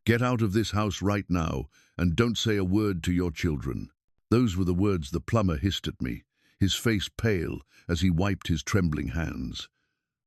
"Get out of this house right now, and don't say a word to your children." Those were the words the plumber hissed at me, his face pale as he wiped his trembling hands.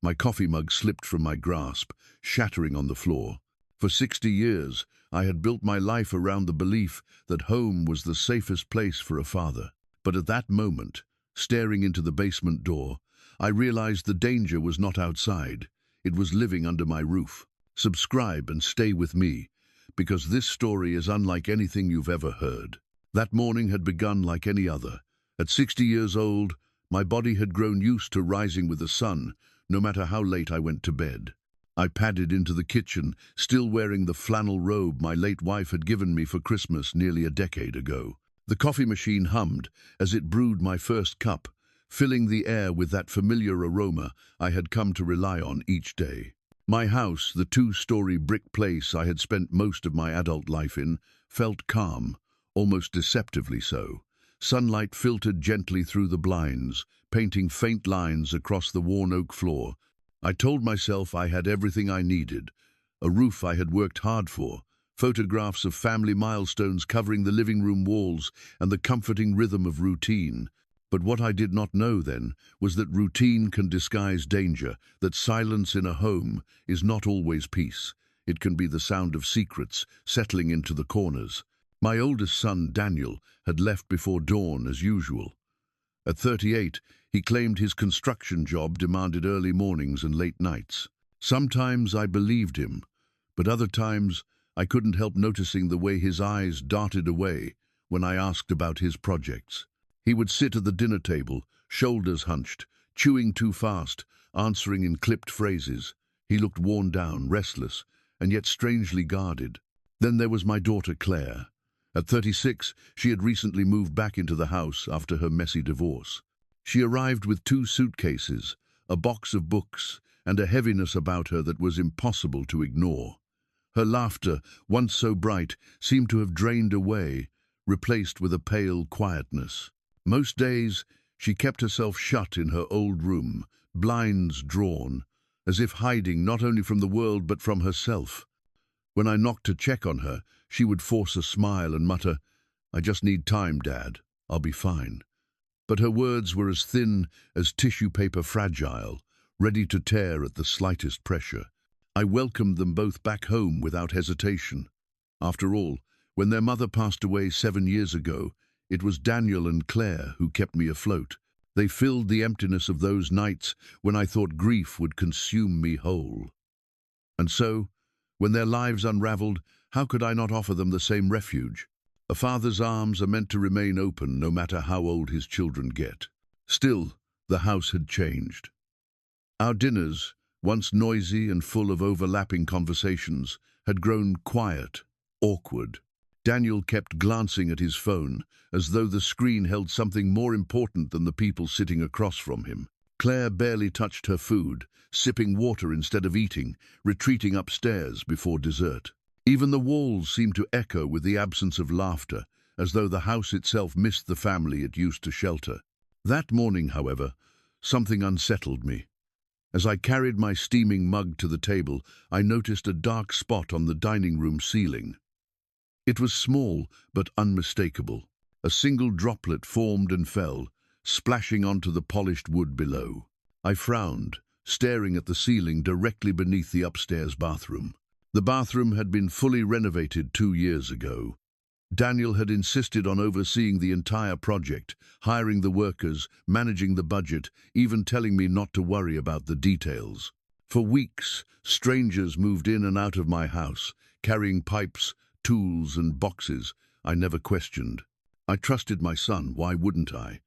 My coffee mug slipped from my grasp, shattering on the floor. For 60 years, I had built my life around the belief that home was the safest place for a father. But at that moment, staring into the basement door, I realized the danger was not outside. It was living under my roof. Subscribe and stay with me, because this story is unlike anything you've ever heard. That morning had begun like any other. At 60 years old, my body had grown used to rising with the sun, no matter how late I went to bed. I padded into the kitchen, still wearing the flannel robe my late wife had given me for Christmas nearly a decade ago. The coffee machine hummed as it brewed my first cup, filling the air with that familiar aroma I had come to rely on each day. My house, the 2-story brick place I had spent most of my adult life in, felt calm, almost deceptively so. Sunlight filtered gently through the blinds, painting faint lines across the worn oak floor. I told myself I had everything I needed, a roof I had worked hard for, photographs of family milestones covering the living room walls, and the comforting rhythm of routine. But what I did not know then was that routine can disguise danger, that silence in a home is not always peace. It can be the sound of secrets settling into the corners. My oldest son, Daniel, had left before dawn as usual. At 38, he claimed his construction job demanded early mornings and late nights. Sometimes I believed him, but other times I couldn't help noticing the way his eyes darted away when I asked about his projects. He would sit at the dinner table, shoulders hunched, chewing too fast, answering in clipped phrases. He looked worn down, restless, and yet strangely guarded. Then there was my daughter, Claire. At 36, she had recently moved back into the house after her messy divorce. She arrived with 2 suitcases, a box of books, and a heaviness about her that was impossible to ignore. Her laughter, once so bright, seemed to have drained away, replaced with a pale quietness. Most days, she kept herself shut in her old room, blinds drawn, as if hiding not only from the world but from herself. When I knocked to check on her, she would force a smile and mutter, "I just need time, Dad. I'll be fine." But her words were as thin as tissue paper fragile, ready to tear at the slightest pressure. I welcomed them both back home without hesitation. After all, when their mother passed away 7 years ago, it was Daniel and Claire who kept me afloat. They filled the emptiness of those nights when I thought grief would consume me whole. And so, when their lives unraveled, how could I not offer them the same refuge? A father's arms are meant to remain open no matter how old his children get. Still, the house had changed. Our dinners, once noisy and full of overlapping conversations, had grown quiet, awkward. Daniel kept glancing at his phone, as though the screen held something more important than the people sitting across from him. Claire barely touched her food, sipping water instead of eating, retreating upstairs before dessert. Even the walls seemed to echo with the absence of laughter, as though the house itself missed the family it used to shelter. That morning, however, something unsettled me. As I carried my steaming mug to the table, I noticed a dark spot on the dining room ceiling. It was small but unmistakable. A single droplet formed and fell, splashing onto the polished wood below. I frowned, staring at the ceiling directly beneath the upstairs bathroom. The bathroom had been fully renovated 2 years ago. Daniel had insisted on overseeing the entire project, hiring the workers, managing the budget, even telling me not to worry about the details. For weeks, strangers moved in and out of my house, carrying pipes, tools and boxes I never questioned. I trusted my son, why wouldn't I?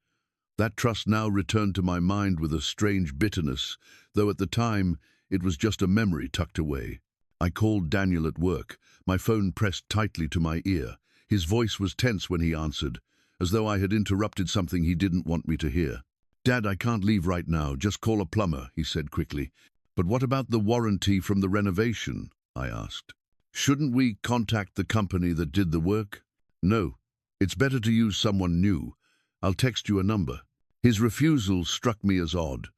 That trust now returned to my mind with a strange bitterness, though at the time it was just a memory tucked away. I called Daniel at work, my phone pressed tightly to my ear. His voice was tense when he answered, as though I had interrupted something he didn't want me to hear. "Dad, I can't leave right now, just call a plumber," he said quickly. "But what about the warranty from the renovation?" I asked. "Shouldn't we contact the company that did the work?" "No, it's better to use someone new. I'll text you a number." His refusal struck me as odd.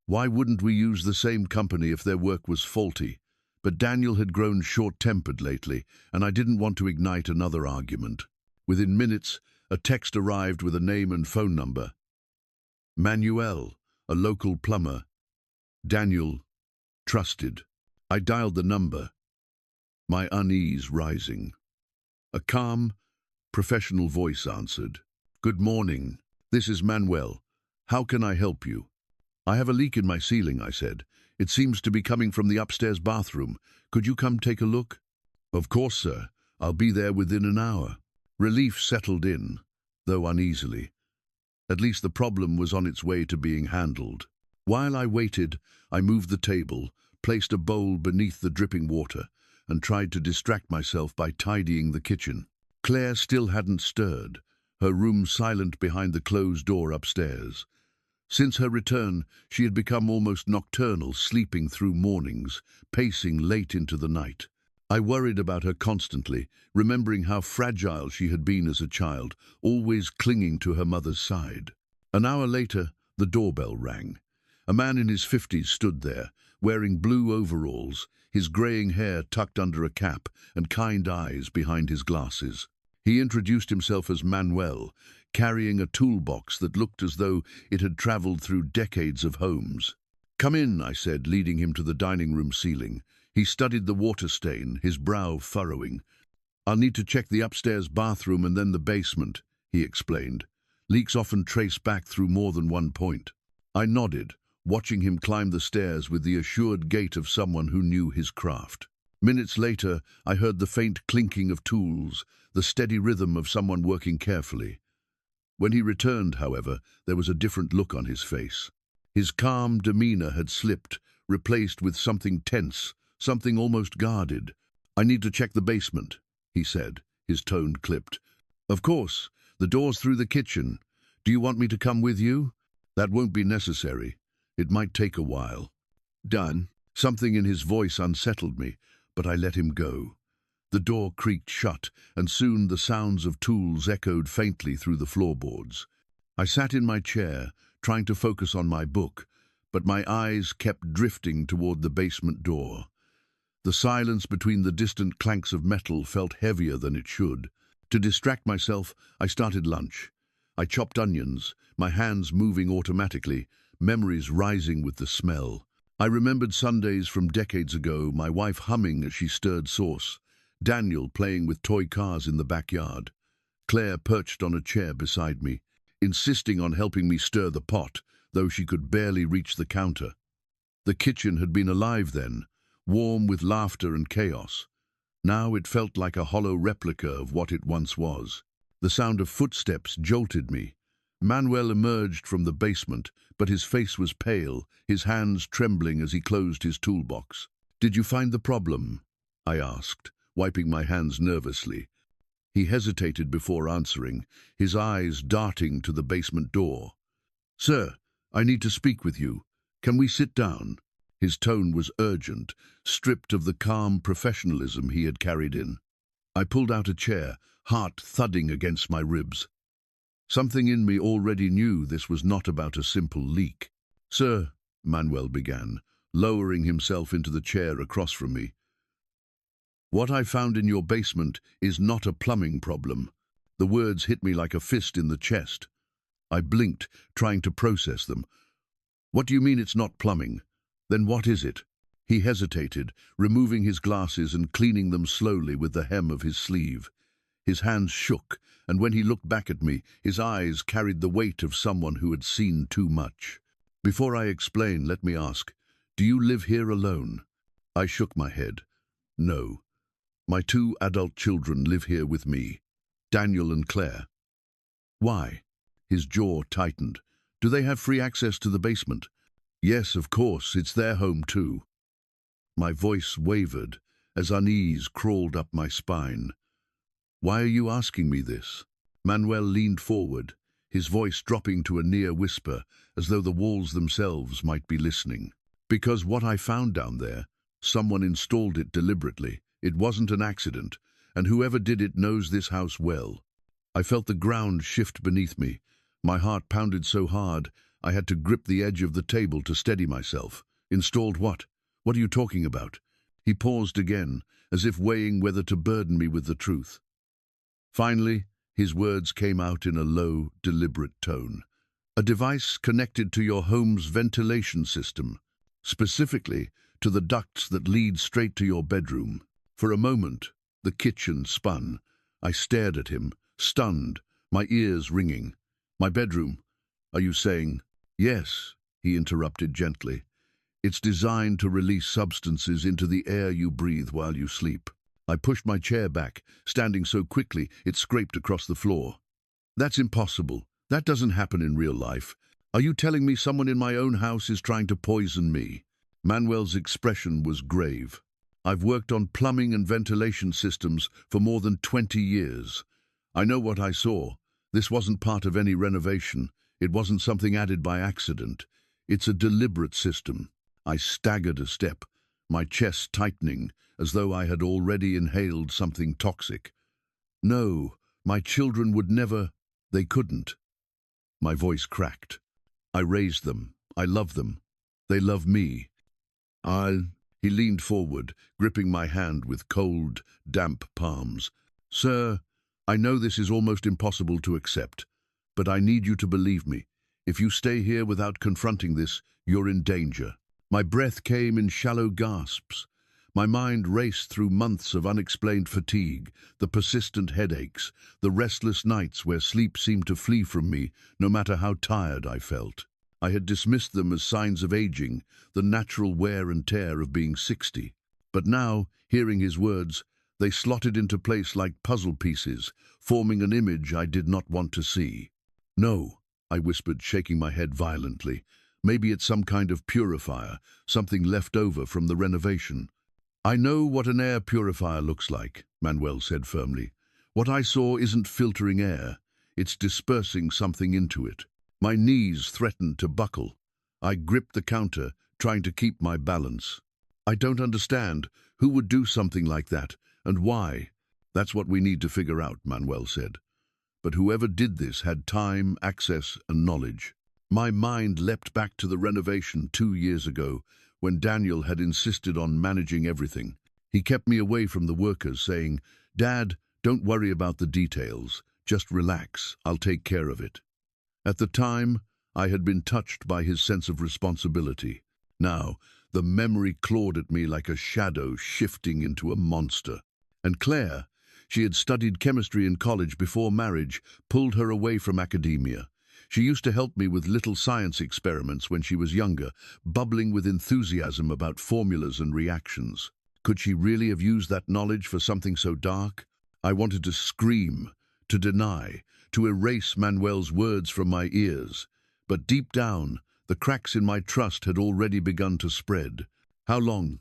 Why wouldn't we use the same company if their work was faulty? But Daniel had grown short-tempered lately, and I didn't want to ignite another argument. Within minutes, a text arrived with a name and phone number. Manuel, a local plumber. Daniel, trusted. I dialed the number, my unease rising. A calm, professional voice answered. "Good morning. This is Manuel. How can I help you?" "I have a leak in my ceiling," I said. "It seems to be coming from the upstairs bathroom. Could you come take a look?" "Of course, sir. I'll be there within an hour." Relief settled in, though uneasily. At least the problem was on its way to being handled. While I waited, I moved the table, placed a bowl beneath the dripping water, and tried to distract myself by tidying the kitchen. Claire still hadn't stirred, her room silent behind the closed door upstairs. Since her return, she had become almost nocturnal, sleeping through mornings, pacing late into the night. I worried about her constantly, remembering how fragile she had been as a child, always clinging to her mother's side. An hour later, the doorbell rang. A man in his 50s stood there, wearing blue overalls, his greying hair tucked under a cap and kind eyes behind his glasses. He introduced himself as Manuel, carrying a toolbox that looked as though it had traveled through decades of homes. "Come in," I said, leading him to the dining room ceiling. He studied the water stain, his brow furrowing. "I'll need to check the upstairs bathroom and then the basement," he explained. "Leaks often trace back through more than one point." I nodded, watching him climb the stairs with the assured gait of someone who knew his craft. Minutes later, I heard the faint clinking of tools, the steady rhythm of someone working carefully. When he returned, however, there was a different look on his face. His calm demeanor had slipped, replaced with something tense, something almost guarded. "I need to check the basement," he said, his tone clipped. "Of course, the door's through the kitchen. Do you want me to come with you?" "That won't be necessary. It might take a while." "Done." Something in his voice unsettled me, but I let him go. The door creaked shut, and soon the sounds of tools echoed faintly through the floorboards. I sat in my chair, trying to focus on my book, but my eyes kept drifting toward the basement door. The silence between the distant clanks of metal felt heavier than it should. To distract myself, I started lunch. I chopped onions, my hands moving automatically, memories rising with the smell. I remembered Sundays from decades ago, my wife humming as she stirred sauce, Daniel playing with toy cars in the backyard, Claire perched on a chair beside me, insisting on helping me stir the pot, though she could barely reach the counter. The kitchen had been alive then, warm with laughter and chaos. Now it felt like a hollow replica of what it once was. The sound of footsteps jolted me. Manuel emerged from the basement, but his face was pale, his hands trembling as he closed his toolbox. "Did you find the problem?" I asked, wiping my hands nervously. He hesitated before answering, his eyes darting to the basement door. "Sir, I need to speak with you. Can we sit down?" His tone was urgent, stripped of the calm professionalism he had carried in. I pulled out a chair, heart thudding against my ribs. Something in me already knew this was not about a simple leak. "Sir," Manuel began, lowering himself into the chair across from me, "what I found in your basement is not a plumbing problem." The words hit me like a fist in the chest. I blinked, trying to process them. "What do you mean it's not plumbing? Then what is it?" He hesitated, removing his glasses and cleaning them slowly with the hem of his sleeve. His hands shook, and when he looked back at me, his eyes carried the weight of someone who had seen too much. "Before I explain, let me ask, do you live here alone?" I shook my head. "No. My 2 adult children live here with me, Daniel and Claire." "Why?" His jaw tightened. "Do they have free access to the basement?" "Yes, of course. It's their home too." My voice wavered as unease crawled up my spine. "Why are you asking me this?" Manuel leaned forward, his voice dropping to a near whisper, as though the walls themselves might be listening. "Because what I found down there, someone installed it deliberately. It wasn't an accident, and whoever did it knows this house well." I felt the ground shift beneath me. My heart pounded so hard, I had to grip the edge of the table to steady myself. "Installed what? What are you talking about?" He paused again, as if weighing whether to burden me with the truth. Finally, his words came out in a low, deliberate tone. A device connected to your home's ventilation system, specifically to the ducts that lead straight to your bedroom. For a moment, the kitchen spun. I stared at him, stunned, my ears ringing. My bedroom? Are you saying? Yes, he interrupted gently. It's designed to release substances into the air you breathe while you sleep. I pushed my chair back, standing so quickly it scraped across the floor. That's impossible. That doesn't happen in real life. Are you telling me someone in my own house is trying to poison me? Manuel's expression was grave. I've worked on plumbing and ventilation systems for more than 20 years. I know what I saw. This wasn't part of any renovation. It wasn't something added by accident. It's a deliberate system. I staggered a step, my chest tightening, as though I had already inhaled something toxic. No, my children would never. They couldn't. My voice cracked. I raised them. I love them. They love me. He leaned forward, gripping my hand with cold, damp palms. Sir, I know this is almost impossible to accept, but I need you to believe me. If you stay here without confronting this, you're in danger. My breath came in shallow gasps. My mind raced through months of unexplained fatigue, the persistent headaches, the restless nights where sleep seemed to flee from me, no matter how tired I felt. I had dismissed them as signs of aging, the natural wear and tear of being 60. But now, hearing his words, they slotted into place like puzzle pieces, forming an image I did not want to see. No, I whispered, shaking my head violently. Maybe it's some kind of purifier, something left over from the renovation. I know what an air purifier looks like, Manuel said firmly. What I saw isn't filtering air, it's dispersing something into it. My knees threatened to buckle. I gripped the counter, trying to keep my balance. I don't understand. Who would do something like that, and why? That's what we need to figure out, Manuel said. But whoever did this had time, access, and knowledge. My mind leapt back to the renovation 2 years ago, when Daniel had insisted on managing everything. He kept me away from the workers, saying, "Dad, don't worry about the details. Just relax. I'll take care of it." At the time, I had been touched by his sense of responsibility. Now, the memory clawed at me like a shadow shifting into a monster. And Claire, she had studied chemistry in college before marriage, pulled her away from academia. She used to help me with little science experiments when she was younger, bubbling with enthusiasm about formulas and reactions. Could she really have used that knowledge for something so dark? I wanted to scream, to deny, to erase Manuel's words from my ears. But deep down, the cracks in my trust had already begun to spread. How long?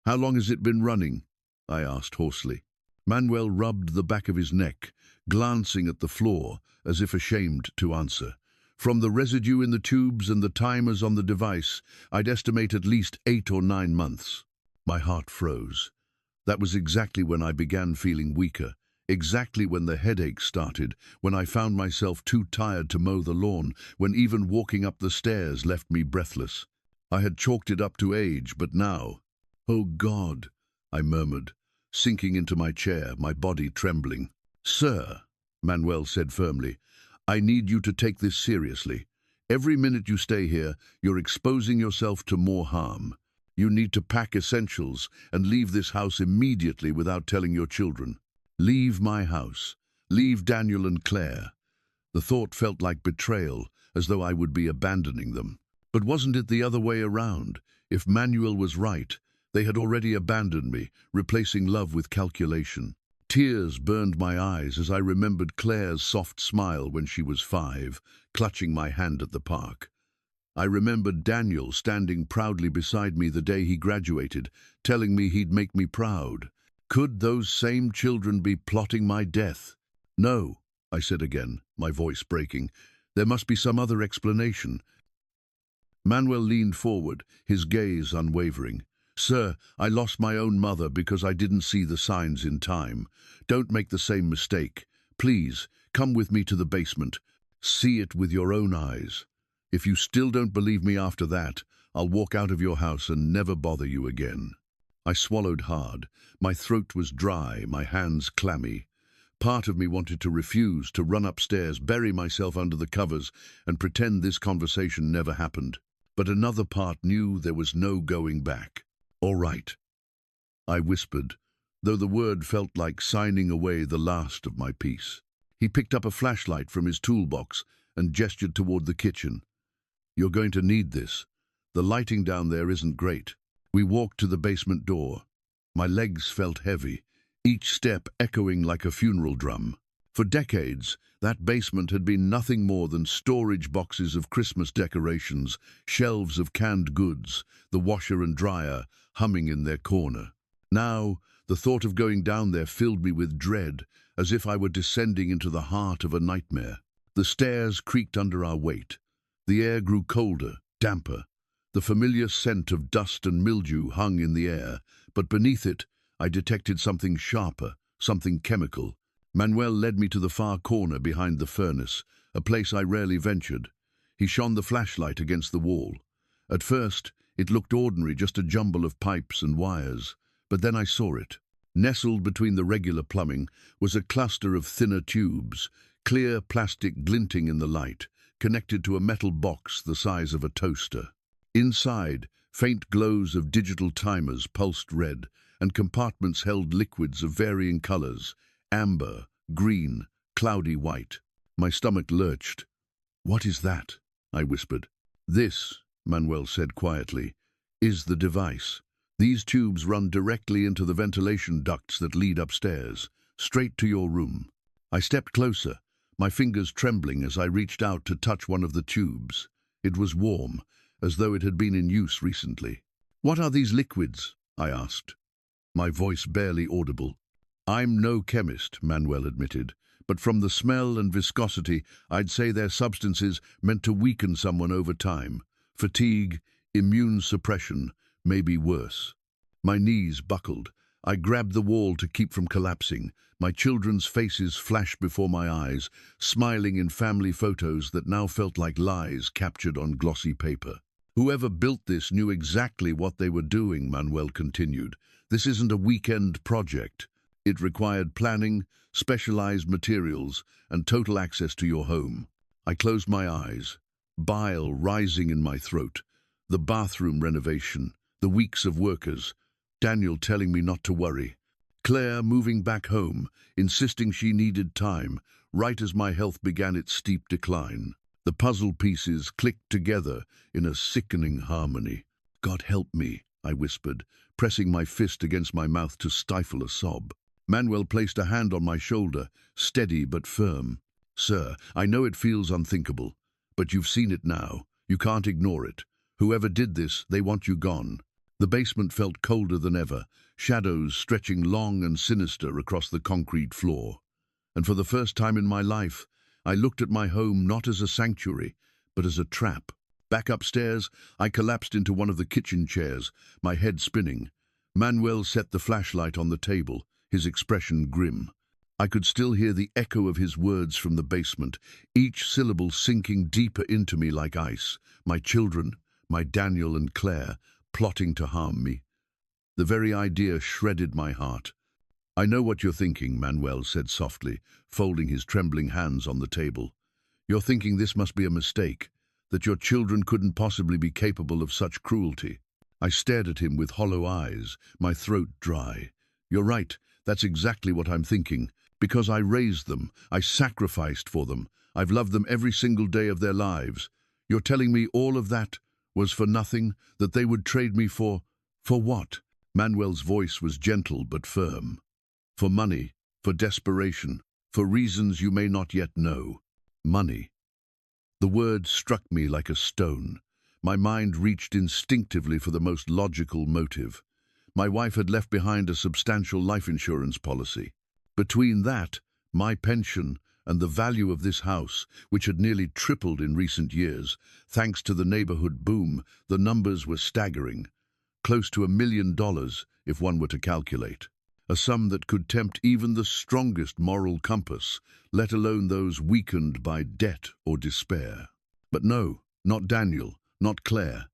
How long has it been running? I asked hoarsely. Manuel rubbed the back of his neck, glancing at the floor, as if ashamed to answer. From the residue in the tubes and the timers on the device, I'd estimate at least 8 or 9 months. My heart froze. That was exactly when I began feeling weaker, exactly when the headache started, when I found myself too tired to mow the lawn, when even walking up the stairs left me breathless. I had chalked it up to age, but now... "Oh God," I murmured, sinking into my chair, my body trembling. "Sir," Manuel said firmly, "I need you to take this seriously. Every minute you stay here, you're exposing yourself to more harm. You need to pack essentials and leave this house immediately without telling your children. Leave my house. Leave Daniel and Claire." The thought felt like betrayal, as though I would be abandoning them. But wasn't it the other way around? If Manuel was right, they had already abandoned me, replacing love with calculation. Tears burned my eyes as I remembered Claire's soft smile when she was 5, clutching my hand at the park. I remembered Daniel standing proudly beside me the day he graduated, telling me he'd make me proud. Could those same children be plotting my death? "No," I said again, my voice breaking. "There must be some other explanation." Manuel leaned forward, his gaze unwavering. "Sir, I lost my own mother because I didn't see the signs in time. Don't make the same mistake. Please, come with me to the basement. See it with your own eyes. If you still don't believe me after that, I'll walk out of your house and never bother you again." I swallowed hard. My throat was dry, my hands clammy. Part of me wanted to refuse, to run upstairs, bury myself under the covers, and pretend this conversation never happened. But another part knew there was no going back. "All right," I whispered, though the word felt like signing away the last of my peace. He picked up a flashlight from his toolbox and gestured toward the kitchen. "You're going to need this. The lighting down there isn't great." We walked to the basement door. My legs felt heavy, each step echoing like a funeral drum. For decades, that basement had been nothing more than storage boxes of Christmas decorations, shelves of canned goods, the washer and dryer humming in their corner. Now, the thought of going down there filled me with dread, as if I were descending into the heart of a nightmare. The stairs creaked under our weight. The air grew colder, damper. The familiar scent of dust and mildew hung in the air, but beneath it, I detected something sharper, something chemical. Manuel led me to the far corner behind the furnace, a place I rarely ventured. He shone the flashlight against the wall. At first, it looked ordinary, just a jumble of pipes and wires. But then I saw it. Nestled between the regular plumbing was a cluster of thinner tubes, clear plastic glinting in the light, connected to a metal box the size of a toaster. Inside, faint glows of digital timers pulsed red, and compartments held liquids of varying colors: amber, green, cloudy white. My stomach lurched. "What is that?" I whispered. "This," Manuel said quietly, "is the device. These tubes run directly into the ventilation ducts that lead upstairs, straight to your room." I stepped closer, my fingers trembling as I reached out to touch one of the tubes. It was warm, as though it had been in use recently. "What are these liquids?" I asked, my voice barely audible. "I'm no chemist," Manuel admitted, "but from the smell and viscosity, I'd say they're substances meant to weaken someone over time. Fatigue, immune suppression, maybe worse." My knees buckled. I grabbed the wall to keep from collapsing. My children's faces flashed before my eyes, smiling in family photos that now felt like lies captured on glossy paper. "Whoever built this knew exactly what they were doing," Manuel continued. "This isn't a weekend project. It required planning, specialized materials, and total access to your home." I closed my eyes, bile rising in my throat. The bathroom renovation, the weeks of workers, Daniel telling me not to worry, Claire moving back home, insisting she needed time, right as my health began its steep decline. The puzzle pieces clicked together in a sickening harmony. "God help me," I whispered, pressing my fist against my mouth to stifle a sob. Manuel placed a hand on my shoulder, steady but firm. "Sir, I know it feels unthinkable, but you've seen it now. You can't ignore it. Whoever did this, they want you gone." The basement felt colder than ever, shadows stretching long and sinister across the concrete floor. And for the first time in my life, I looked at my home not as a sanctuary, but as a trap. Back upstairs, I collapsed into one of the kitchen chairs, my head spinning. Manuel set the flashlight on the table, his expression grim. I could still hear the echo of his words from the basement, each syllable sinking deeper into me like ice. My children, my Daniel and Claire, plotting to harm me. The very idea shredded my heart. "I know what you're thinking," Manuel said softly, folding his trembling hands on the table. "You're thinking this must be a mistake, that your children couldn't possibly be capable of such cruelty." I stared at him with hollow eyes, my throat dry. "You're right, that's exactly what I'm thinking. Because I raised them, I sacrificed for them, I've loved them every single day of their lives. You're telling me all of that was for nothing, that they would trade me for what?" Manuel's voice was gentle but firm. "For money, for desperation, for reasons you may not yet know." Money. The word struck me like a stone. My mind reached instinctively for the most logical motive. My wife had left behind a substantial life insurance policy. Between that, my pension, and the value of this house, which had nearly tripled in recent years, thanks to the neighborhood boom, the numbers were staggering. Close to $1 million, if one were to calculate. A sum that could tempt even the strongest moral compass, let alone those weakened by debt or despair. But no, not Daniel, not Claire.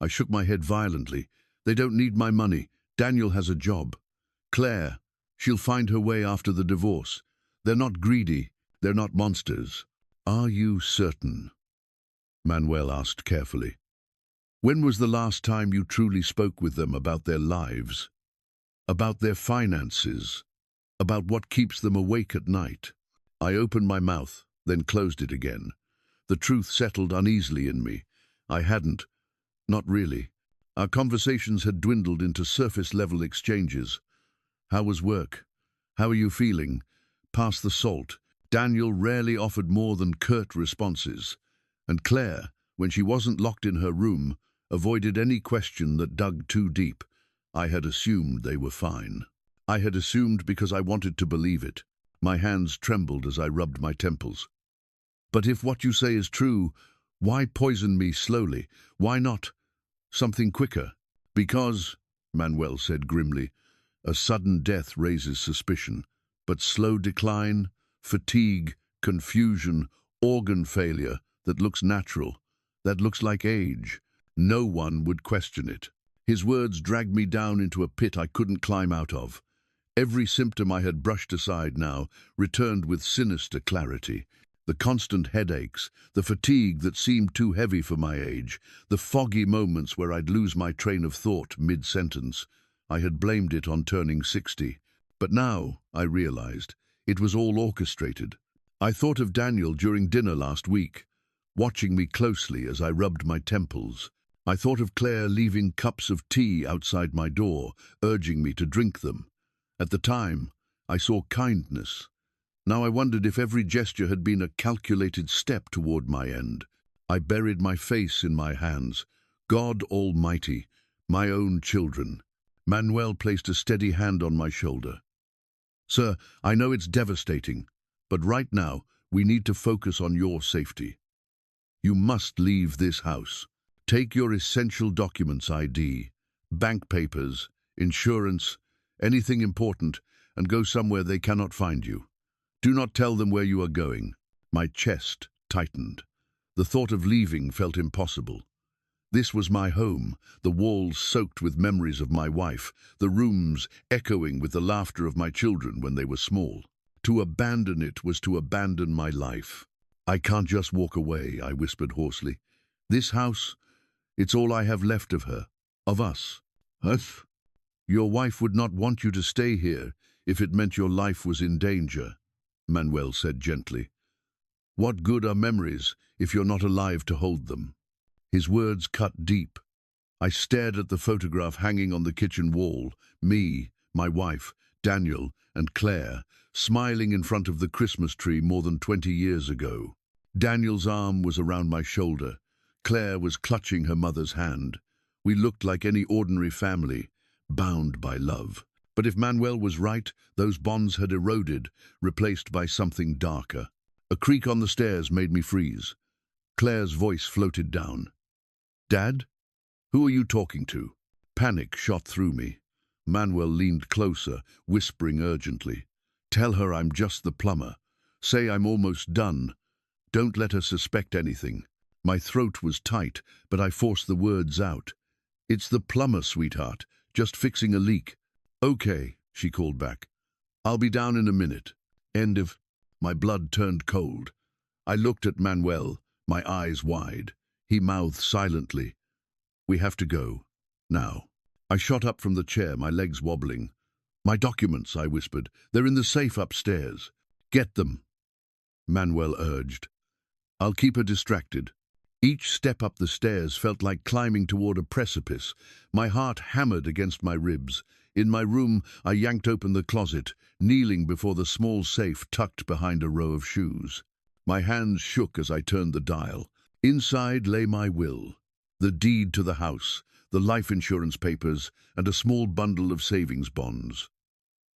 I shook my head violently. "They don't need my money. Daniel has a job. Claire, she'll find her way after the divorce. They're not greedy. They're not monsters. Are you certain? Manuel asked carefully. When was the last time you truly spoke with them about their lives? About their finances? About what keeps them awake at night? I opened my mouth, then closed it again. The truth settled uneasily in me. I hadn't. Not really. Our conversations had dwindled into surface-level exchanges. How was work? How are you feeling? Pass the salt. Daniel rarely offered more than curt responses. And Claire, when she wasn't locked in her room, avoided any question that dug too deep. I had assumed they were fine. I had assumed because I wanted to believe it. My hands trembled as I rubbed my temples. But if what you say is true, why poison me slowly? Why not something quicker? Because, Manuel said grimly, a sudden death raises suspicion, but slow decline, fatigue, confusion, organ failure that looks natural, that looks like age. No one would question it. His words dragged me down into a pit I couldn't climb out of. Every symptom I had brushed aside now returned with sinister clarity. The constant headaches, the fatigue that seemed too heavy for my age, the foggy moments where I'd lose my train of thought mid-sentence. I had blamed it on turning 60. But now, I realized, it was all orchestrated. I thought of Daniel during dinner last week, watching me closely as I rubbed my temples. I thought of Claire leaving cups of tea outside my door, urging me to drink them. At the time, I saw kindness. Now I wondered if every gesture had been a calculated step toward my end. I buried my face in my hands. God Almighty, my own children. Manuel placed a steady hand on my shoulder. Sir, I know it's devastating, but right now we need to focus on your safety. You must leave this house. Take your essential documents ID, bank papers, insurance, anything important, and go somewhere they cannot find you. Do not tell them where you are going. My chest tightened. The thought of leaving felt impossible. This was my home, the walls soaked with memories of my wife, the rooms echoing with the laughter of my children when they were small. To abandon it was to abandon my life. I can't just walk away, I whispered hoarsely. This house, it's all I have left of her, of us. Us? Your wife would not want you to stay here if it meant your life was in danger, Manuel said gently. What good are memories if you're not alive to hold them? His words cut deep. I stared at the photograph hanging on the kitchen wall, me, my wife, Daniel, and Claire, smiling in front of the Christmas tree more than 20 years ago. Daniel's arm was around my shoulder. Claire was clutching her mother's hand. We looked like any ordinary family, bound by love. But if Manuel was right, those bonds had eroded, replaced by something darker. A creak on the stairs made me freeze. Claire's voice floated down. Dad? Who are you talking to? Panic shot through me. Manuel leaned closer, whispering urgently. Tell her I'm just the plumber. Say I'm almost done. Don't let her suspect anything. My throat was tight, but I forced the words out. It's the plumber, sweetheart. Just fixing a leak. Okay, she called back. I'll be down in a minute. End of... My blood turned cold. I looked at Manuel, my eyes wide. He mouthed silently. We have to go. Now. I shot up from the chair, my legs wobbling. My documents, I whispered. They're in the safe upstairs. Get them. Manuel urged. I'll keep her distracted. Each step up the stairs felt like climbing toward a precipice. My heart hammered against my ribs. In my room, I yanked open the closet, kneeling before the small safe tucked behind a row of shoes. My hands shook as I turned the dial. Inside lay my will, the deed to the house, the life insurance papers, and a small bundle of savings bonds.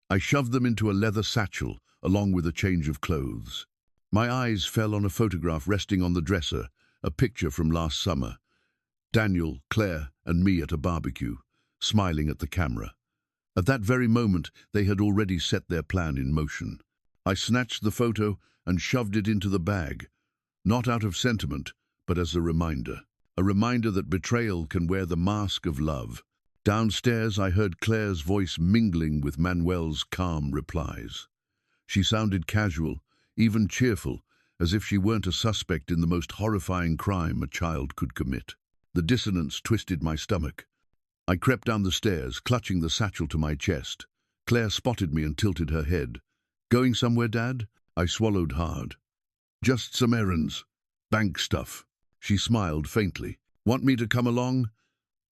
I shoved them into a leather satchel, along with a change of clothes. My eyes fell on a photograph resting on the dresser, a picture from last summer. Daniel, Claire, and me at a barbecue, smiling at the camera. At that very moment, they had already set their plan in motion. I snatched the photo and shoved it into the bag, not out of sentiment, but as a reminder that betrayal can wear the mask of love. Downstairs, I heard Claire's voice mingling with Manuel's calm replies. She sounded casual, even cheerful, as if she weren't a suspect in the most horrifying crime a child could commit. The dissonance twisted my stomach. I crept down the stairs, clutching the satchel to my chest. Claire spotted me and tilted her head. "Going somewhere, Dad?" I swallowed hard. "Just some errands. Bank stuff." She smiled faintly. "Want me to come along?"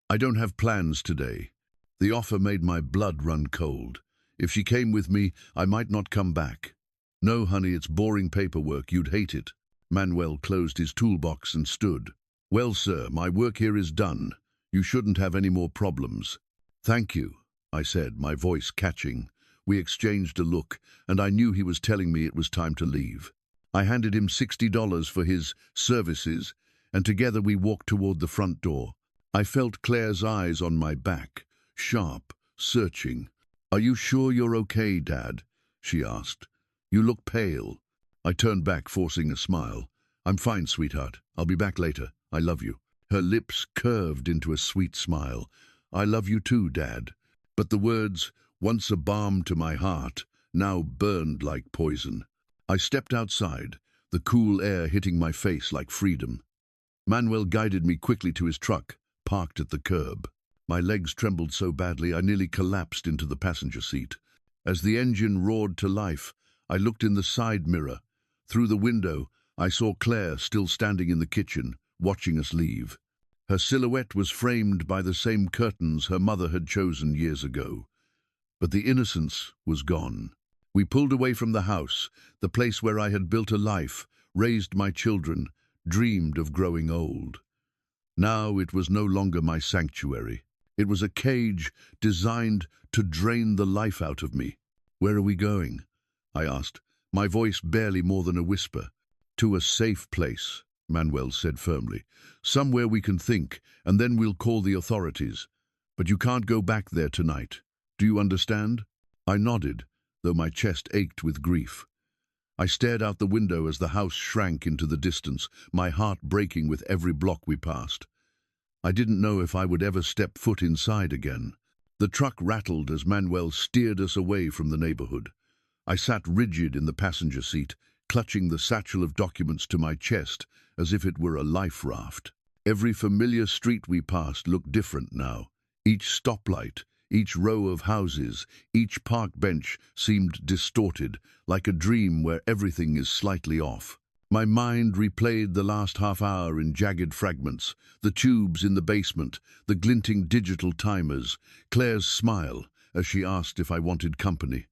"I don't have plans today." The offer made my blood run cold. If she came with me, I might not come back. "No, honey, it's boring paperwork. You'd hate it." Manuel closed his toolbox and stood. "Well, sir, my work here is done. You shouldn't have any more problems." "Thank you," I said, my voice catching. We exchanged a look, and I knew he was telling me it was time to leave. I handed him $60 for his services, and together we walked toward the front door. I felt Claire's eyes on my back, sharp, searching. "Are you sure you're okay, Dad?" she asked. "You look pale." I turned back, forcing a smile. "I'm fine, sweetheart. I'll be back later. I love you." Her lips curved into a sweet smile. "I love you too, Dad." But the words, once a balm to my heart, now burned like poison. I stepped outside, the cool air hitting my face like freedom. Manuel guided me quickly to his truck, parked at the curb. My legs trembled so badly I nearly collapsed into the passenger seat. As the engine roared to life, I looked in the side mirror. Through the window, I saw Claire still standing in the kitchen, watching us leave. Her silhouette was framed by the same curtains her mother had chosen years ago. But the innocence was gone. We pulled away from the house, the place where I had built a life, raised my children, dreamed of growing old. Now it was no longer my sanctuary. It was a cage designed to drain the life out of me. "Where are we going?" I asked, my voice barely more than a whisper. "To a safe place," Manuel said firmly. "Somewhere we can think, and then we'll call the authorities. But you can't go back there tonight. Do you understand?" I nodded, though my chest ached with grief. I stared out the window as the house shrank into the distance, my heart breaking with every block we passed. I didn't know if I would ever step foot inside again. The truck rattled as Manuel steered us away from the neighborhood. I sat rigid in the passenger seat, clutching the satchel of documents to my chest as if it were a life raft. Every familiar street we passed looked different now. Each stoplight, each row of houses, each park bench seemed distorted, like a dream where everything is slightly off. My mind replayed the last half hour in jagged fragments, the tubes in the basement, the glinting digital timers, Claire's smile as she asked if I wanted company.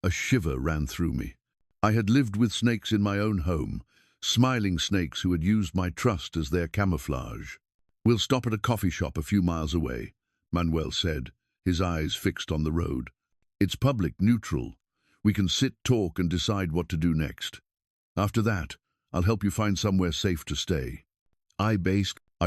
A shiver ran through me. I had lived with snakes in my own home, smiling snakes who had used my trust as their camouflage. "We'll stop at a coffee shop a few miles away," Manuel said, his eyes fixed on the road. "It's public, neutral. We can sit, talk, and decide what to do next. After that, I'll help you find somewhere safe to stay." I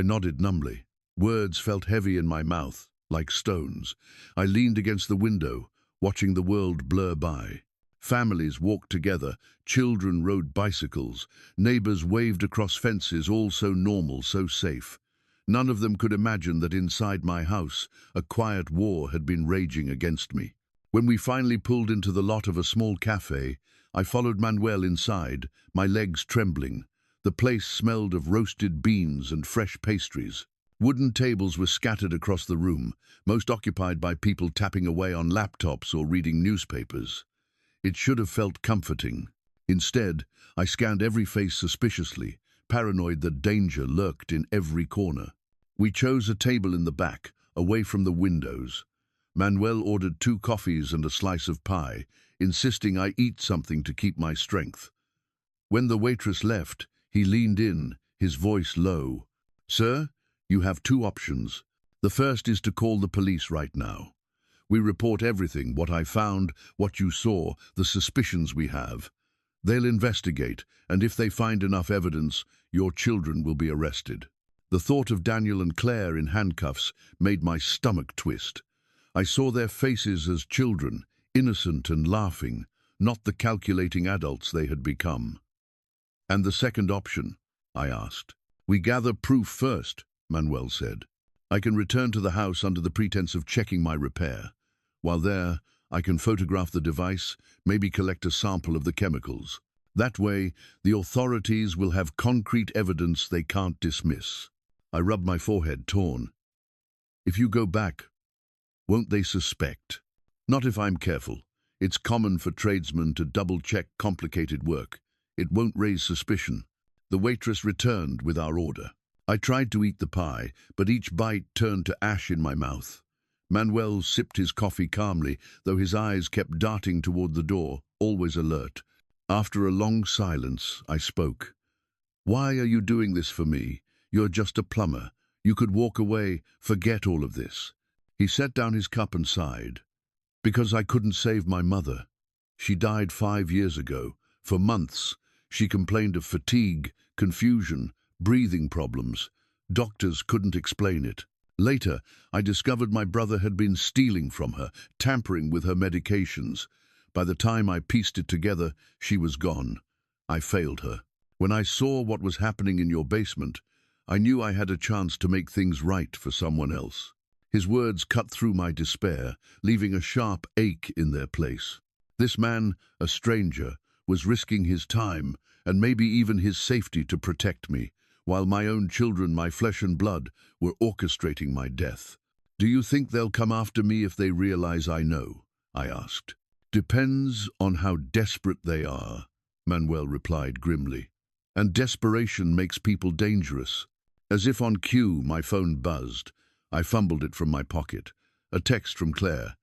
nodded numbly. Words felt heavy in my mouth, like stones. I leaned against the window, watching the world blur by. Families walked together, children rode bicycles, neighbors waved across fences, all so normal, so safe. None of them could imagine that inside my house, a quiet war had been raging against me. When we finally pulled into the lot of a small cafe, I followed Manuel inside, my legs trembling. The place smelled of roasted beans and fresh pastries. Wooden tables were scattered across the room, most occupied by people tapping away on laptops or reading newspapers. It should have felt comforting. Instead, I scanned every face suspiciously, paranoid that danger lurked in every corner. We chose a table in the back, away from the windows. Manuel ordered 2 coffees and a slice of pie, insisting I eat something to keep my strength. When the waitress left, he leaned in, his voice low. "Sir, you have 2 options. The first is to call the police right now. We report everything, what I found, what you saw, the suspicions we have. They'll investigate, and if they find enough evidence, your children will be arrested." The thought of Daniel and Claire in handcuffs made my stomach twist. I saw their faces as children, innocent and laughing, not the calculating adults they had become. "And the second option?" I asked. "We gather proof first," Manuel said. I can return to the house under the pretense of checking my repair. While there, I can photograph the device, maybe collect a sample of the chemicals. That way, the authorities will have concrete evidence they can't dismiss. I rub my forehead, torn. If you go back, won't they suspect? Not if I'm careful. It's common for tradesmen to double-check complicated work. It won't raise suspicion. The waitress returned with our order. I tried to eat the pie, but each bite turned to ash in my mouth. Manuel sipped his coffee calmly, though his eyes kept darting toward the door, always alert. After a long silence, I spoke. Why are you doing this for me? You're just a plumber. You could walk away, forget all of this. He set down his cup and sighed. Because I couldn't save my mother. She died 5 years ago. For months, she complained of fatigue, confusion, breathing problems. Doctors couldn't explain it. Later, I discovered my brother had been stealing from her, tampering with her medications. By the time I pieced it together, she was gone. I failed her. When I saw what was happening in your basement, I knew I had a chance to make things right for someone else. His words cut through my despair, leaving a sharp ache in their place. This man, a stranger, was risking his time, and maybe even his safety to protect me, while my own children, my flesh and blood, were orchestrating my death. Do you think they'll come after me if they realize I know? I asked. Depends on how desperate they are, Manuel replied grimly. And desperation makes people dangerous. As if on cue, my phone buzzed. I fumbled it from my pocket. A text from Claire.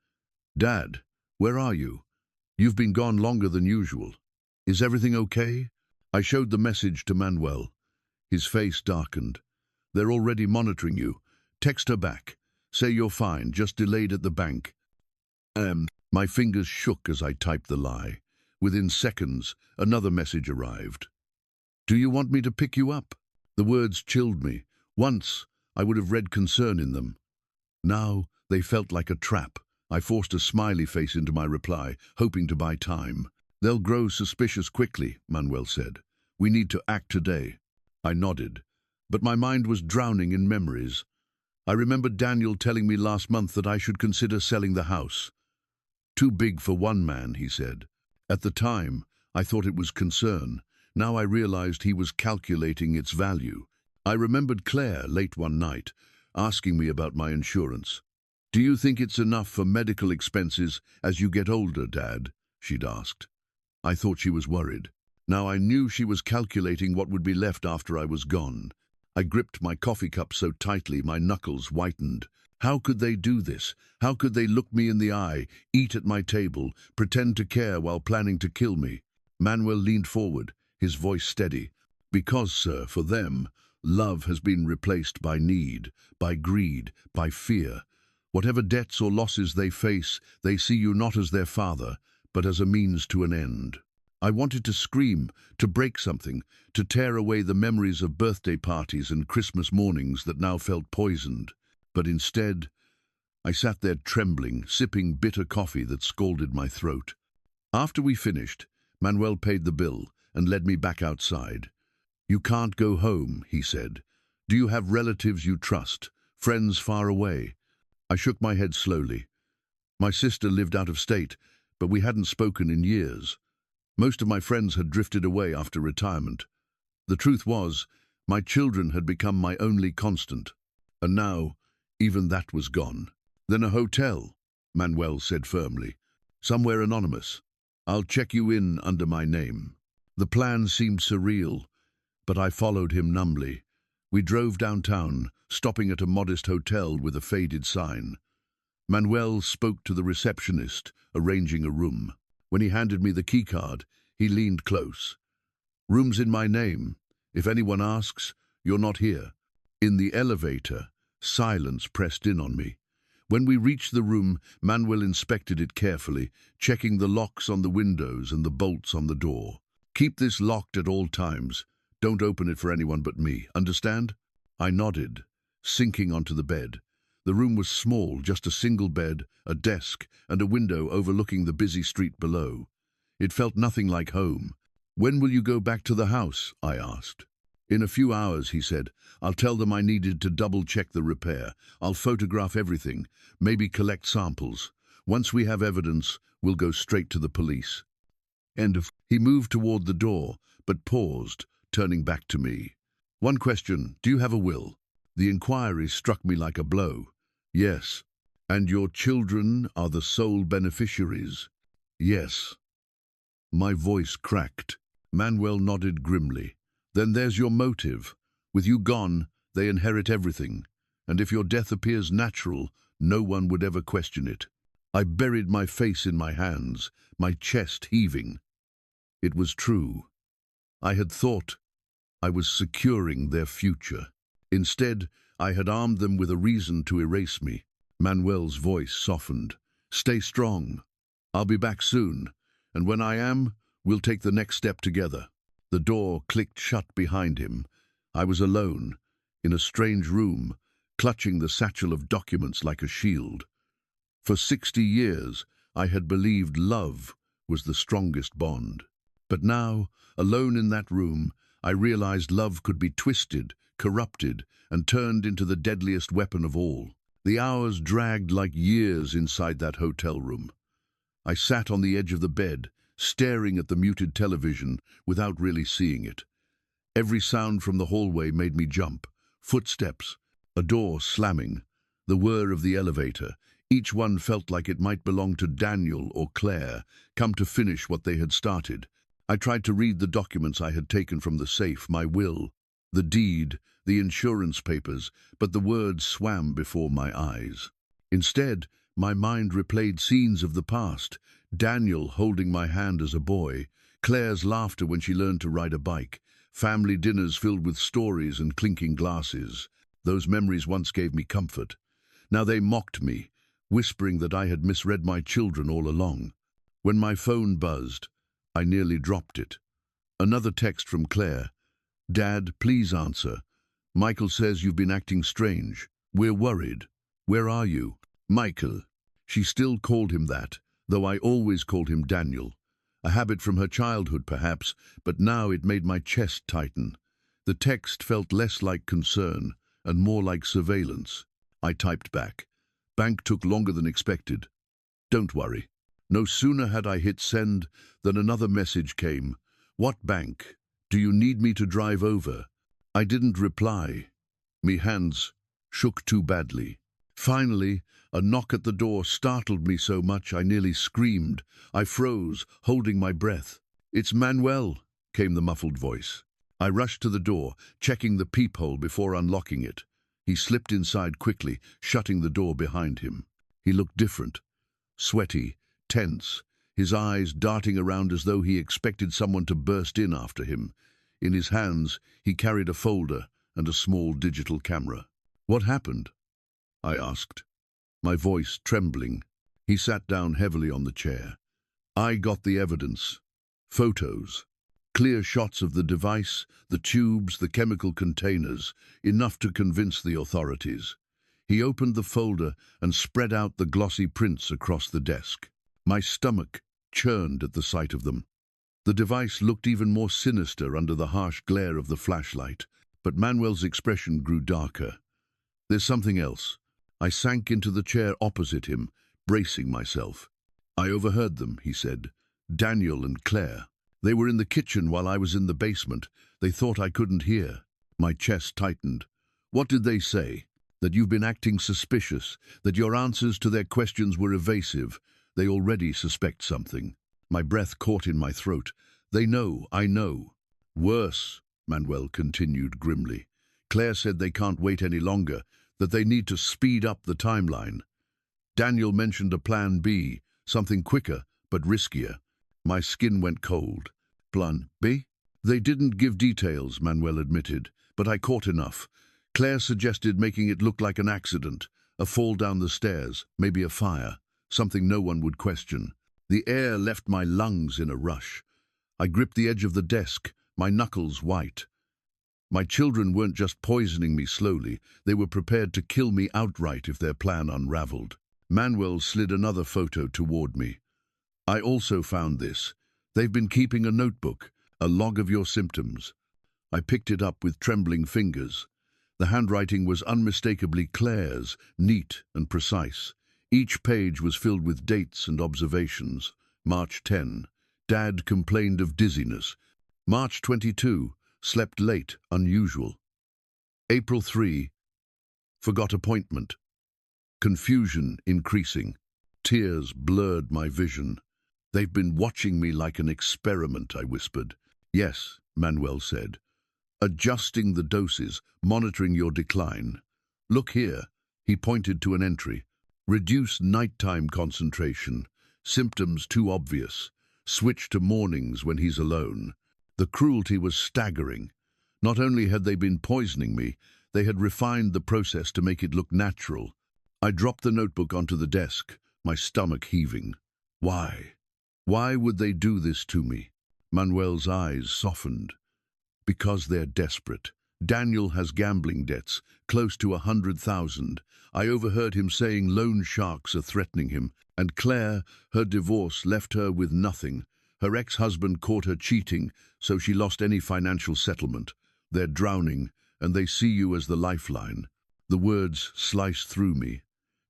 Dad, where are you? You've been gone longer than usual. Is everything okay? I showed the message to Manuel. His face darkened. They're already monitoring you. Text her back. Say you're fine, just delayed at the bank. My fingers shook as I typed the lie. Within seconds, another message arrived. Do you want me to pick you up? The words chilled me. Once, I would have read concern in them. Now, they felt like a trap. I forced a smiley face into my reply, hoping to buy time. They'll grow suspicious quickly, Manuel said. We need to act today. I nodded, but my mind was drowning in memories. I remembered Daniel telling me last month that I should consider selling the house. Too big for one man, he said. At the time, I thought it was concern. Now I realized he was calculating its value. I remembered Claire late one night, asking me about my insurance. Do you think it's enough for medical expenses as you get older, Dad? She'd asked. I thought she was worried. Now I knew she was calculating what would be left after I was gone. I gripped my coffee cup so tightly my knuckles whitened. How could they do this? How could they look me in the eye, eat at my table, pretend to care while planning to kill me? Manuel leaned forward, his voice steady. Because, sir, for them, love has been replaced by need, by greed, by fear. Whatever debts or losses they face, they see you not as their father, but as a means to an end. I wanted to scream, to break something, to tear away the memories of birthday parties and Christmas mornings that now felt poisoned. But instead, I sat there trembling, sipping bitter coffee that scalded my throat. After we finished, Manuel paid the bill and led me back outside. You can't go home, he said. Do you have relatives you trust, friends far away? I shook my head slowly. My sister lived out of state, but we hadn't spoken in years. Most of my friends had drifted away after retirement. The truth was, my children had become my only constant. And now, even that was gone. Then a hotel, Manuel said firmly. Somewhere anonymous. I'll check you in under my name. The plan seemed surreal, but I followed him numbly. We drove downtown, stopping at a modest hotel with a faded sign. Manuel spoke to the receptionist, arranging a room. When he handed me the keycard, he leaned close. Room's in my name. If anyone asks, you're not here. In the elevator, silence pressed in on me. When we reached the room, Manuel inspected it carefully, checking the locks on the windows and the bolts on the door. Keep this locked at all times. Don't open it for anyone but me, understand? I nodded, sinking onto the bed. The room was small, just a single bed, a desk, and a window overlooking the busy street below. It felt nothing like home. When will you go back to the house? I asked. In a few hours, he said. I'll tell them I needed to double-check the repair. I'll photograph everything, maybe collect samples. Once we have evidence, we'll go straight to the police. End of. He moved toward the door, but paused, turning back to me. One question, do you have a will? The inquiry struck me like a blow. Yes. And your children are the sole beneficiaries? Yes. My voice cracked. Manuel nodded grimly. Then there's your motive. With you gone, they inherit everything. And if your death appears natural, no one would ever question it. I buried my face in my hands, my chest heaving. It was true. I had thought I was securing their future. Instead, I had armed them with a reason to erase me. Manuel's voice softened. Stay strong. I'll be back soon, and when I am, we'll take the next step together. The door clicked shut behind him. I was alone, in a strange room, clutching the satchel of documents like a shield. For 60 years, I had believed love was the strongest bond. But now, alone in that room, I realized love could be twisted, corrupted, and turned into the deadliest weapon of all. The hours dragged like years inside that hotel room. I sat on the edge of the bed, staring at the muted television without really seeing it. Every sound from the hallway made me jump. Footsteps, a door slamming, the whir of the elevator. Each one felt like it might belong to Daniel or Claire, come to finish what they had started. I tried to read the documents I had taken from the safe, my will, the deed, the insurance papers, but the words swam before my eyes. Instead, my mind replayed scenes of the past, Daniel holding my hand as a boy, Claire's laughter when she learned to ride a bike, family dinners filled with stories and clinking glasses. Those memories once gave me comfort. Now they mocked me, whispering that I had misread my children all along. When my phone buzzed, I nearly dropped it. Another text from Claire. Dad, please answer. Michael says you've been acting strange. We're worried. Where are you? Michael. She still called him that, though I always called him Daniel. A habit from her childhood, perhaps, but now it made my chest tighten. The text felt less like concern and more like surveillance. I typed back. Bank took longer than expected. Don't worry. No sooner had I hit send than another message came. What bank? Do you need me to drive over? I didn't reply. Me hands shook too badly. Finally, a knock at the door startled me so much I nearly screamed. I froze, holding my breath. It's Manuel, came the muffled voice. I rushed to the door, checking the peephole before unlocking it. He slipped inside quickly, shutting the door behind him. He looked different. Sweaty, tense, his eyes darting around as though he expected someone to burst in after him. In his hands, he carried a folder and a small digital camera. What happened? I asked, my voice trembling. He sat down heavily on the chair. I got the evidence. Photos. Clear shots of the device, the tubes, the chemical containers, enough to convince the authorities. He opened the folder and spread out the glossy prints across the desk. My stomach churned at the sight of them. The device looked even more sinister under the harsh glare of the flashlight, but Manuel's expression grew darker. There's something else. I sank into the chair opposite him, bracing myself. I overheard them, he said. Daniel and Claire. They were in the kitchen while I was in the basement. They thought I couldn't hear. My chest tightened. What did they say? That you've been acting suspicious, that your answers to their questions were evasive. They already suspect something. My breath caught in my throat. They know, I know. Worse, Manuel continued grimly. Claire said they can't wait any longer, that they need to speed up the timeline. Daniel mentioned a plan B, something quicker but riskier. My skin went cold. Plan B? They didn't give details, Manuel admitted, but I caught enough. Claire suggested making it look like an accident, a fall down the stairs, maybe a fire, something no one would question. The air left my lungs in a rush. I gripped the edge of the desk, my knuckles white. My children weren't just poisoning me slowly, they were prepared to kill me outright if their plan unraveled. Manuel slid another photo toward me. I also found this. They've been keeping a notebook, a log of your symptoms. I picked it up with trembling fingers. The handwriting was unmistakably Claire's, neat and precise. Each page was filled with dates and observations. March 10. Dad complained of dizziness. March 22. Slept late, unusual. April 3. Forgot appointment. Confusion increasing. Tears blurred my vision. They've been watching me like an experiment, I whispered. Yes, Manuel said. Adjusting the doses, monitoring your decline. Look here, he pointed to an entry. Reduce nighttime concentration. Symptoms too obvious. Switch to mornings when he's alone. The cruelty was staggering. Not only had they been poisoning me, they had refined the process to make it look natural. I dropped the notebook onto the desk, my stomach heaving. Why? Why would they do this to me? Manuel's eyes softened. Because they're desperate. Daniel has gambling debts, close to 100,000. I overheard him saying loan sharks are threatening him. And Claire, her divorce left her with nothing. Her ex-husband caught her cheating, so she lost any financial settlement. They're drowning, and they see you as the lifeline. The words sliced through me.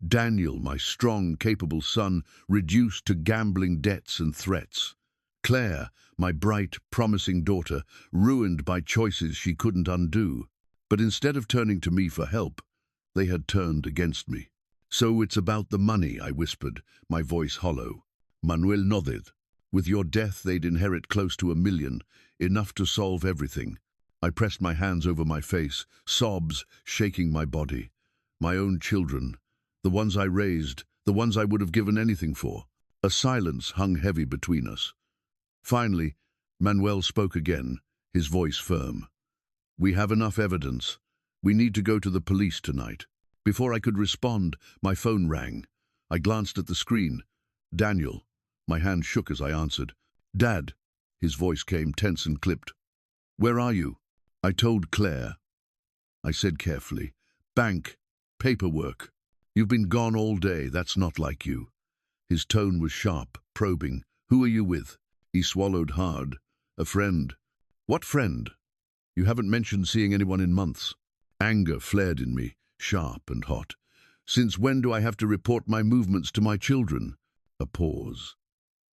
Daniel, my strong, capable son, reduced to gambling debts and threats. Claire, my bright, promising daughter, ruined by choices she couldn't undo. But instead of turning to me for help, they had turned against me. So it's about the money, I whispered, my voice hollow. Manuel nodded. With your death, they'd inherit close to 1 million, enough to solve everything. I pressed my hands over my face, sobs shaking my body. My own children, the ones I raised, the ones I would have given anything for. A silence hung heavy between us. Finally, Manuel spoke again, his voice firm. We have enough evidence. We need to go to the police tonight. Before I could respond, my phone rang. I glanced at the screen. Daniel. My hand shook as I answered. Dad. His voice came tense and clipped. Where are you? I told Claire. I said carefully. Bank. Paperwork. You've been gone all day. That's not like you. His tone was sharp, probing. Who are you with? He swallowed hard. A friend. What friend? You haven't mentioned seeing anyone in months. Anger flared in me, sharp and hot. Since when do I have to report my movements to my children? A pause.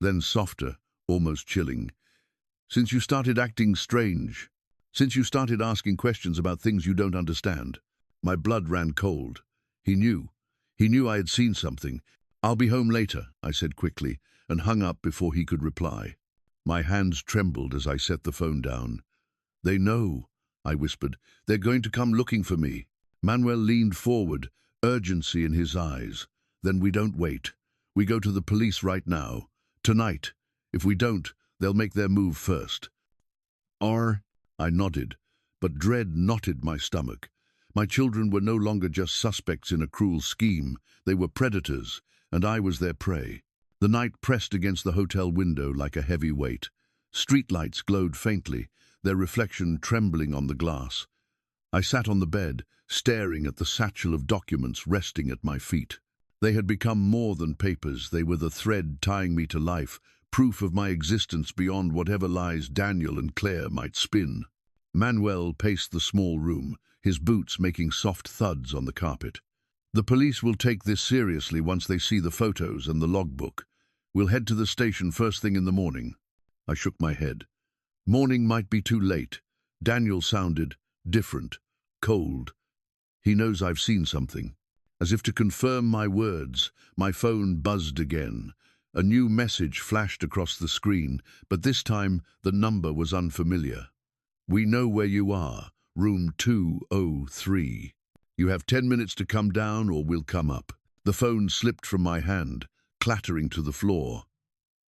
Then softer, almost chilling. Since you started acting strange. Since you started asking questions about things you don't understand. My blood ran cold. He knew. He knew I had seen something. I'll be home later, I said quickly, and hung up before he could reply. My hands trembled as I set the phone down. They know, I whispered. They're going to come looking for me. Manuel leaned forward, urgency in his eyes. Then we don't wait. We go to the police right now. Tonight. If we don't, they'll make their move first. Or, I nodded, but dread knotted my stomach. My children were no longer just suspects in a cruel scheme. They were predators, and I was their prey. The night pressed against the hotel window like a heavy weight. Streetlights glowed faintly, their reflection trembling on the glass. I sat on the bed, staring at the satchel of documents resting at my feet. They had become more than papers. They were the thread tying me to life, proof of my existence beyond whatever lies Daniel and Claire might spin. Manuel paced the small room, his boots making soft thuds on the carpet. The police will take this seriously once they see the photos and the logbook. We'll head to the station first thing in the morning. I shook my head. Morning might be too late. Daniel sounded different, cold. He knows I've seen something. As if to confirm my words, my phone buzzed again. A new message flashed across the screen, but this time the number was unfamiliar. We know where you are, room 203. You have 10 minutes to come down or we'll come up. The phone slipped from my hand, clattering to the floor.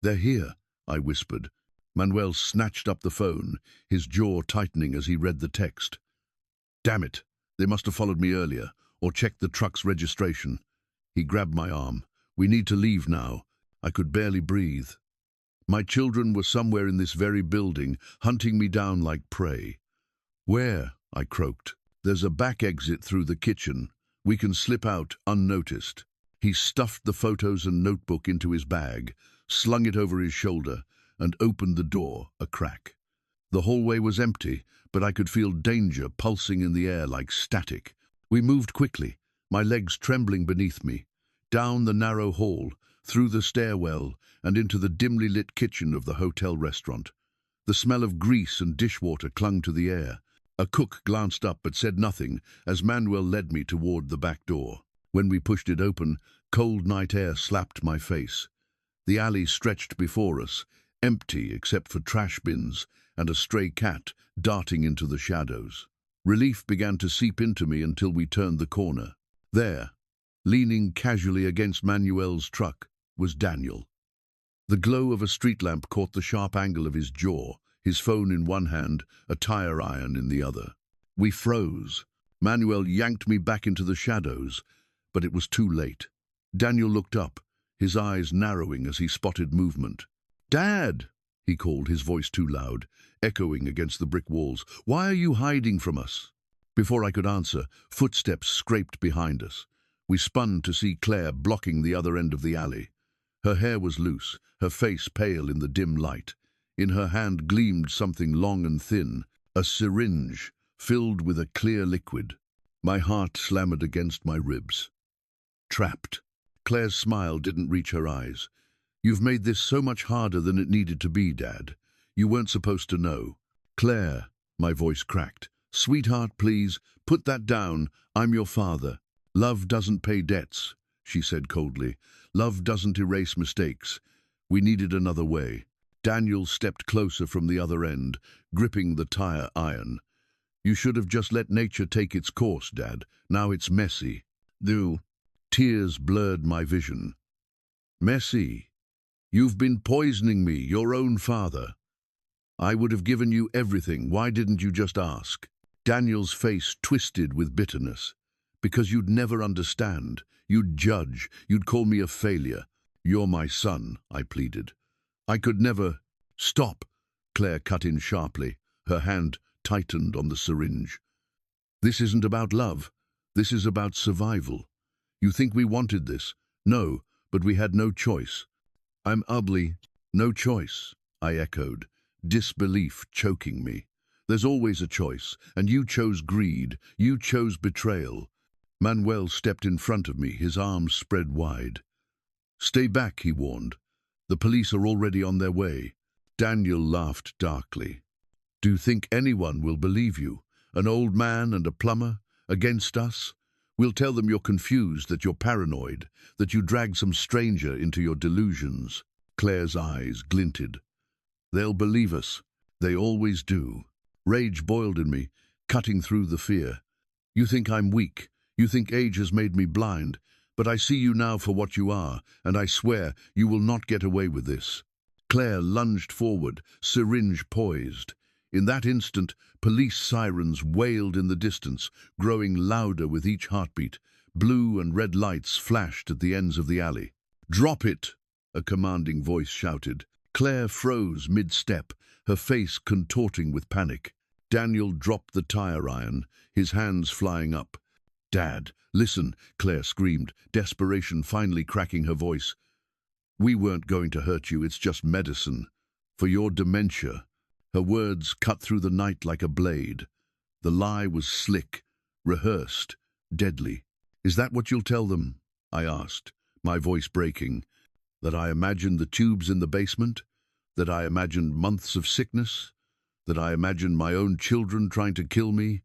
They're here, I whispered. Manuel snatched up the phone, his jaw tightening as he read the text. Damn it, they must have followed me earlier, or checked the truck's registration. He grabbed my arm. We need to leave now. I could barely breathe. My children were somewhere in this very building, hunting me down like prey. Where? I croaked. There's a back exit through the kitchen. We can slip out unnoticed. He stuffed the photos and notebook into his bag, slung it over his shoulder, and opened the door a crack. The hallway was empty, but I could feel danger pulsing in the air like static. We moved quickly, my legs trembling beneath me, down the narrow hall, through the stairwell, and into the dimly lit kitchen of the hotel restaurant. The smell of grease and dishwater clung to the air. A cook glanced up but said nothing as Manuel led me toward the back door. When we pushed it open, cold night air slapped my face. The alley stretched before us, empty except for trash bins and a stray cat darting into the shadows. Relief began to seep into me until we turned the corner. There, leaning casually against Manuel's truck, was Daniel. The glow of a street lamp caught the sharp angle of his jaw, his phone in one hand, a tire iron in the other. We froze. Manuel yanked me back into the shadows, but it was too late. Daniel looked up, his eyes narrowing as he spotted movement. "Dad!" he called, his voice too loud, echoing against the brick walls. "Why are you hiding from us?" Before I could answer, footsteps scraped behind us. We spun to see Claire blocking the other end of the alley. Her hair was loose, her face pale in the dim light. In her hand gleamed something long and thin, a syringe filled with a clear liquid. My heart slammed against my ribs. Trapped. Claire's smile didn't reach her eyes. "You've made this so much harder than it needed to be, Dad. You weren't supposed to know." "Claire," my voice cracked. "Sweetheart, please, put that down. I'm your father. Love doesn't pay debts," she said coldly. "Love doesn't erase mistakes. We needed another way." Daniel stepped closer from the other end, gripping the tire iron. "You should have just let nature take its course, Dad. Now it's messy." Tears blurred my vision. "Messy? You've been poisoning me, your own father. I would have given you everything. Why didn't you just ask?" Daniel's face twisted with bitterness. "Because you'd never understand. You'd judge. You'd call me a failure. You're my son," I pleaded. "I could never—" "Stop!" Claire cut in sharply. Her hand tightened on the syringe. "This isn't about love. This is about survival. You think we wanted this? No, but we had no choice." "I'm ugly." "No choice," I echoed, disbelief choking me. "There's always a choice, and you chose greed. You chose betrayal." Manuel stepped in front of me, his arms spread wide. "Stay back," he warned. "The police are already on their way." Daniel laughed darkly. "Do you think anyone will believe you? An old man and a plumber? Against us? We'll tell them you're confused, that you're paranoid, that you dragged some stranger into your delusions." Claire's eyes glinted. "They'll believe us. They always do." Rage boiled in me, cutting through the fear. "You think I'm weak. You think age has made me blind. But I see you now for what you are, and I swear you will not get away with this." Claire lunged forward, syringe poised. In that instant, police sirens wailed in the distance, growing louder with each heartbeat. Blue and red lights flashed at the ends of the alley. "Drop it!" a commanding voice shouted. Claire froze mid-step, her face contorting with panic. Daniel dropped the tire iron, his hands flying up. "Dad, listen," Claire screamed, desperation finally cracking her voice. "We weren't going to hurt you, it's just medicine. For your dementia." Her words cut through the night like a blade. The lie was slick, rehearsed, deadly. "Is that what you'll tell them?" I asked, my voice breaking. "That I imagined the tubes in the basement? That I imagined months of sickness? That I imagined my own children trying to kill me?"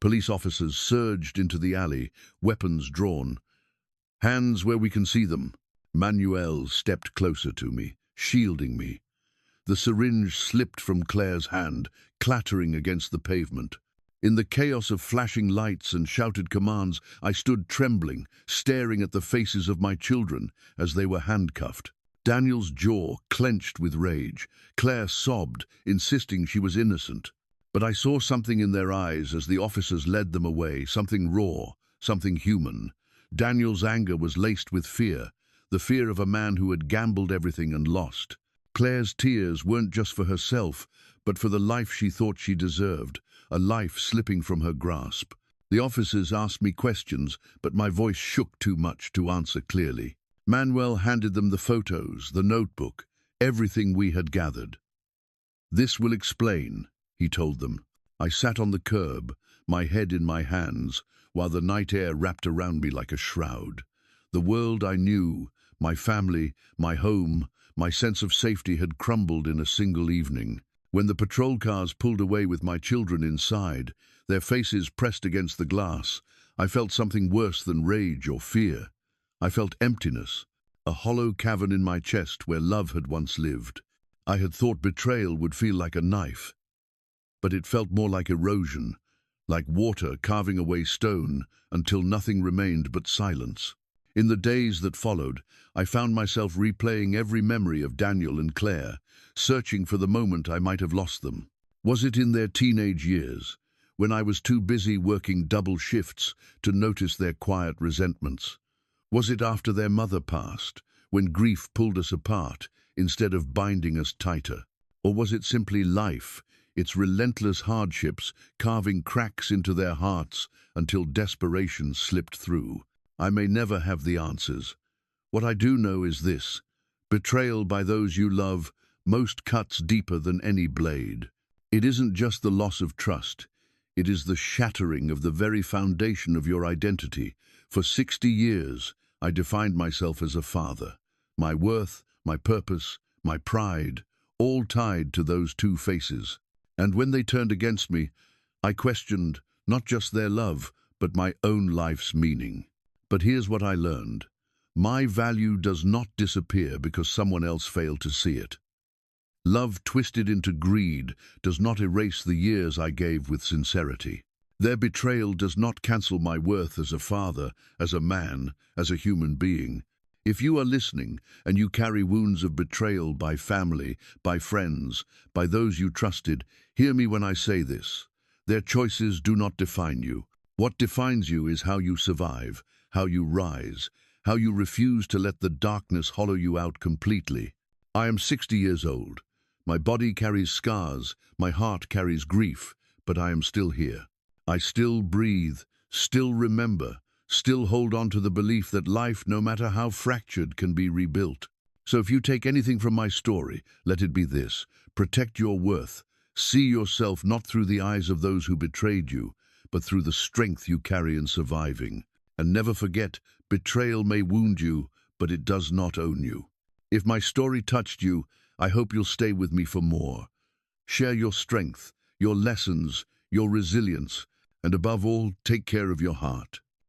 Police officers surged into the alley, weapons drawn. "Hands where we can see them." Manuel stepped closer to me, shielding me. The syringe slipped from Claire's hand, clattering against the pavement. In the chaos of flashing lights and shouted commands, I stood trembling, staring at the faces of my children as they were handcuffed. Daniel's jaw clenched with rage. Claire sobbed, insisting she was innocent. But I saw something in their eyes as the officers led them away, something raw, something human. Daniel's anger was laced with fear, the fear of a man who had gambled everything and lost. Claire's tears weren't just for herself, but for the life she thought she deserved, a life slipping from her grasp. The officers asked me questions, but my voice shook too much to answer clearly. Manuel handed them the photos, the notebook, everything we had gathered. "This will explain," he told them. I sat on the curb, my head in my hands, while the night air wrapped around me like a shroud. The world I knew, my family, my home, my sense of safety had crumbled in a single evening. When the patrol cars pulled away with my children inside, their faces pressed against the glass, I felt something worse than rage or fear. I felt emptiness, a hollow cavern in my chest where love had once lived. I had thought betrayal would feel like a knife, but it felt more like erosion, like water carving away stone until nothing remained but silence. In the days that followed, I found myself replaying every memory of Daniel and Claire, searching for the moment I might have lost them. Was it in their teenage years, when I was too busy working double shifts to notice their quiet resentments? Was it after their mother passed, when grief pulled us apart instead of binding us tighter? Or was it simply life, its relentless hardships carving cracks into their hearts until desperation slipped through? I may never have the answers. What I do know is this: betrayal by those you love most cuts deeper than any blade. It isn't just the loss of trust, it is the shattering of the very foundation of your identity. For 60 years, I defined myself as a father. My worth, my purpose, my pride, all tied to those two faces. And when they turned against me, I questioned not just their love, but my own life's meaning. But here's what I learned. My value does not disappear because someone else failed to see it. Love twisted into greed does not erase the years I gave with sincerity. Their betrayal does not cancel my worth as a father, as a man, as a human being. If you are listening and you carry wounds of betrayal by family, by friends, by those you trusted, hear me when I say this. Their choices do not define you. What defines you is how you survive, how you rise, how you refuse to let the darkness hollow you out completely. I am 60 years old. My body carries scars, my heart carries grief, but I am still here. I still breathe, still remember, still hold on to the belief that life, no matter how fractured, can be rebuilt. So if you take anything from my story, let it be this: protect your worth. See yourself not through the eyes of those who betrayed you, but through the strength you carry in surviving. And never forget, betrayal may wound you, but it does not own you. If my story touched you, I hope you'll stay with me for more. Share your strength, your lessons, your resilience, and above all, take care of your heart.